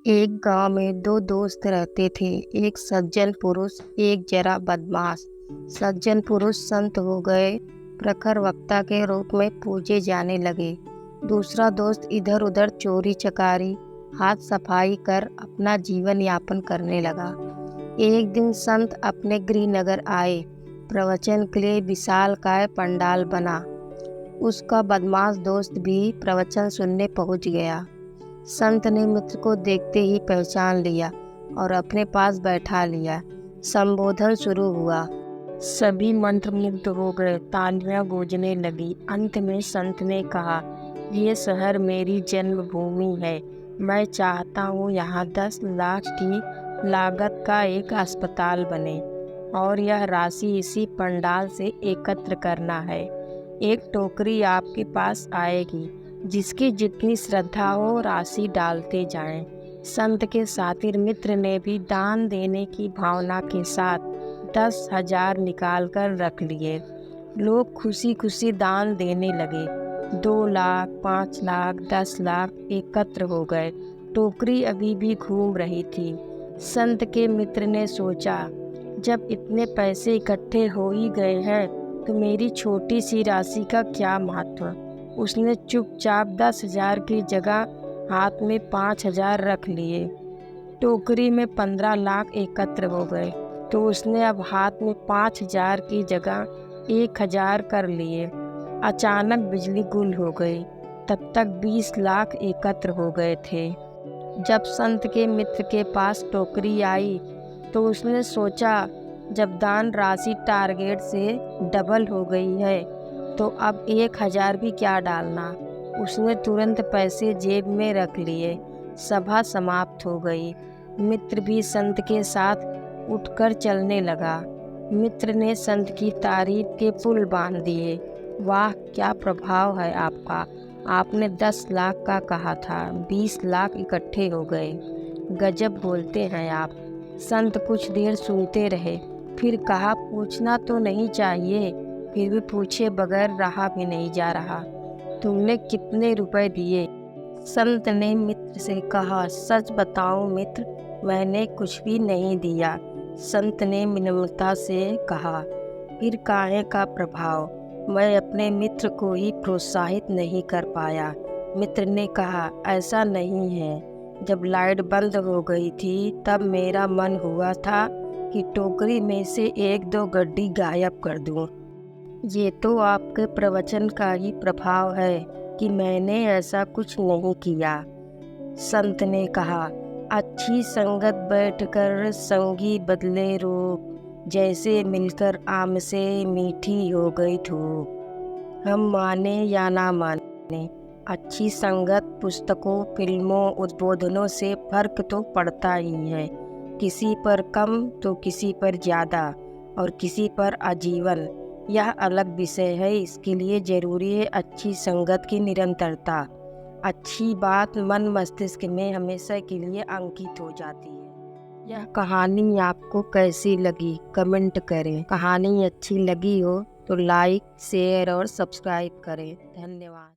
एक गांव में दो दोस्त रहते थे। एक सज्जन पुरुष, एक जरा बदमाश। सज्जन पुरुष संत हो गए, प्रखर वक्ता के रूप में पूजे जाने लगे। दूसरा दोस्त इधर उधर चोरी चकारी, हाथ सफाई कर अपना जीवन यापन करने लगा। एक दिन संत अपने गृहनगर आए। प्रवचन के लिए विशालकाय पंडाल बना। उसका बदमाश दोस्त भी प्रवचन सुनने पहुंच गया। संत ने मित्र को देखते ही पहचान लिया और अपने पास बैठा लिया। संबोधन शुरू हुआ। सभी मंत्रमुग्ध हो गए, तालियां गूंजने लगी। अंत में संत ने कहा, ये शहर मेरी जन्मभूमि है। मैं चाहता हूँ यहाँ 10 लाख की लागत का एक अस्पताल बने और यह राशि इसी पंडाल से एकत्र करना है। एक टोकरी आपके पास आएगी, जिसकी जितनी श्रद्धा हो राशि डालते जाएं। संत के सातिर मित्र ने भी दान देने की भावना के साथ 10,000 निकाल कर रख लिए। लोग खुशी खुशी दान देने लगे। 2 लाख, 5 लाख, 10 लाख एकत्र हो गए। टोकरी अभी भी घूम रही थी। संत के मित्र ने सोचा, जब इतने पैसे इकट्ठे हो ही गए हैं तो मेरी छोटी सी राशि का क्या महत्व। उसने चुपचाप 10,000 की जगह हाथ में 5,000 रख लिए। टोकरी में 15 लाख एकत्र हो गए तो उसने अब हाथ में 5,000 की जगह 1,000 कर लिए। अचानक बिजली गुल हो गई। तब तक 20 लाख एकत्र हो गए थे। जब संत के मित्र के पास टोकरी आई तो उसने सोचा, जब दान राशि टारगेट से डबल हो गई है तो अब 1,000 भी क्या डालना। उसने तुरंत पैसे जेब में रख लिए। सभा समाप्त हो गई। मित्र भी संत के साथ उठकर चलने लगा। मित्र ने संत की तारीफ के पुल बांध दिए। वाह, क्या प्रभाव है आपका। आपने 10 लाख का कहा था, 20 लाख इकट्ठे हो गए। गजब बोलते हैं आप। संत कुछ देर सुनते रहे, फिर कहा, पूछना तो नहीं चाहिए, फिर भी पूछे बगैर रहा भी नहीं जा रहा। तुमने कितने रुपए दिए। संत ने मित्र से कहा, सच बताओ मित्र, मैंने कुछ भी नहीं दिया। संत ने विनम्रता से कहा, फिर काहे का प्रभाव, मैं अपने मित्र को ही प्रोत्साहित नहीं कर पाया। मित्र ने कहा, ऐसा नहीं है, जब लाइट बंद हो गई थी तब मेरा मन हुआ था कि टोकरी में से 1-2 गड्डी गायब कर दूं। ये तो आपके प्रवचन का ही प्रभाव है कि मैंने ऐसा कुछ नहीं किया। संत ने कहा, अच्छी संगत बैठकर संगी बदले रूप, जैसे मिलकर आम से मीठी हो गई धूप। हम माने या ना माने, अच्छी संगत पुस्तकों, फिल्मों, उद्बोधनों से फर्क तो पड़ता ही है। किसी पर कम तो किसी पर ज़्यादा और किसी पर आजीवन, यह अलग विषय है। इसके लिए ज़रूरी है अच्छी संगत की निरंतरता। अच्छी बात मन मस्तिष्क में हमेशा के लिए अंकित हो जाती है। यह कहानी आपको कैसी लगी, कमेंट करें। कहानी अच्छी लगी हो तो लाइक, शेयर और सब्सक्राइब करें। धन्यवाद।